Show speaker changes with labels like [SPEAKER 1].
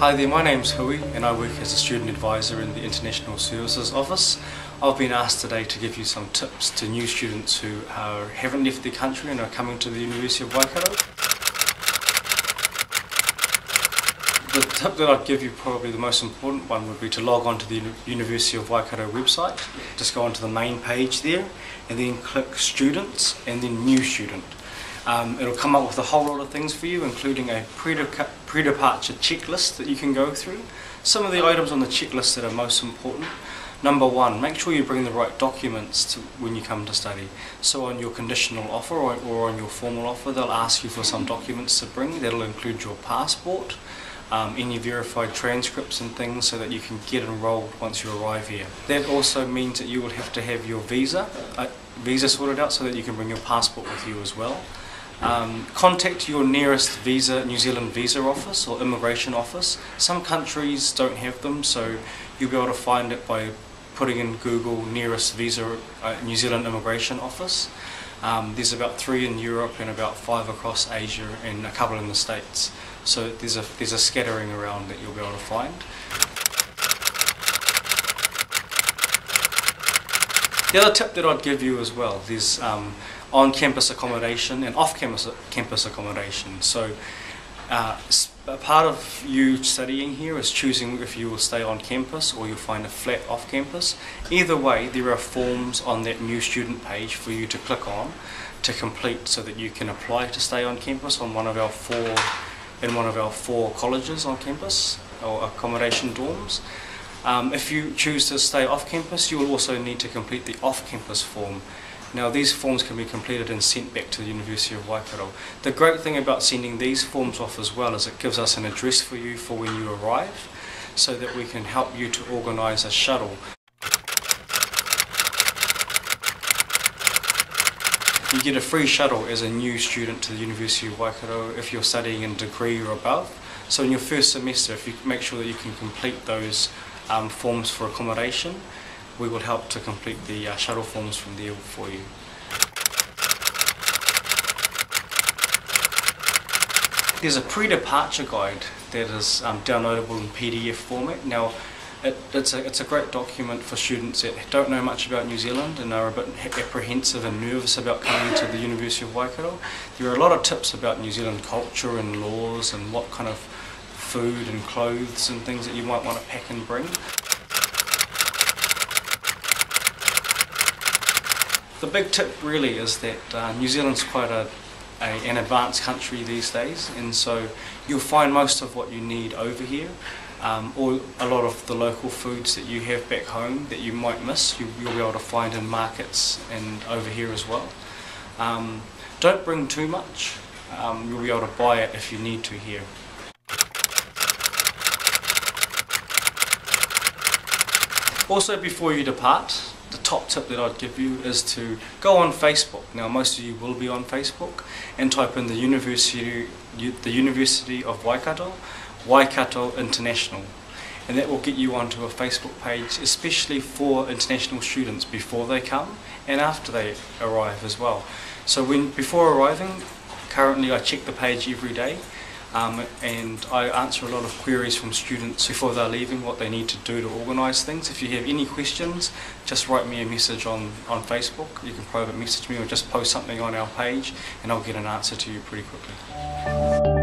[SPEAKER 1] Hi there, my name's Hui and I work as a student advisor in the International Services Office. I've been asked today to give you some tips to new students who haven't left their country and are coming to the University of Waikato. The tip that I'd give you, probably the most important one, would be to log on to the University of Waikato website. Just go onto the main page there and then click Students and then New Student. It'll come up with a whole lot of things for you, including a pre-departure checklist that you can go through. Some of the items on the checklist that are most important. Number one, make sure you bring the right documents when you come to study. So on your conditional offer or on your formal offer, they'll ask you for some documents to bring. That'll include your passport, any verified transcripts and things, so that you can get enrolled once you arrive here. That also means that you will have to have your visa sorted out so that you can bring your passport with you as well. Contact your nearest New Zealand visa office or immigration office. Some countries don't have them, so you'll be able to find it by putting in Google nearest New Zealand immigration office. There's about 3 in Europe and about 5 across Asia and a couple in the States. So there's a scattering around that you'll be able to find. The other tip that I'd give you as well, there's on-campus accommodation and off-campus accommodation. So a part of you studying here is choosing if you will stay on campus or you'll find a flat off campus. Either way, there are forms on that new student page for you to click on to complete so that you can apply to stay on campus on one of our four colleges on campus or accommodation dorms. If you choose to stay off campus, you will also need to complete the off-campus form. Now these forms can be completed and sent back to the University of Waikato. The great thing about sending these forms off as well is it gives us an address for you for when you arrive, so that we can help you to organise a shuttle. You get a free shuttle as a new student to the University of Waikato if you're studying in degree or above. So in your first semester, if you make sure that you can complete those forms for accommodation, we will help to complete the shuttle forms from there for you. There's a pre-departure guide that is downloadable in PDF format. Now, it's a great document for students that don't know much about New Zealand and are a bit apprehensive and nervous about coming to the University of Waikato. There are a lot of tips about New Zealand culture and laws and what kind of food and clothes and things that you might want to pack and bring. The big tip really is that New Zealand's quite an advanced country these days, and so you'll find most of what you need over here, or a lot of the local foods that you have back home that you might miss, you'll be able to find in markets and over here as well. Don't bring too much, you'll be able to buy it if you need to here. Also, before you depart, the top tip that I'd give you is to go on Facebook. Now most of you will be on Facebook, and type in the University of Waikato, Waikato International, and that will get you onto a Facebook page especially for international students before they come and after they arrive as well. So before arriving, currently I check the page every day. And I answer a lot of queries from students before they're leaving, what they need to do to organise things. If you have any questions, just write me a message on Facebook. You can private message me or just post something on our page and I'll get an answer to you pretty quickly.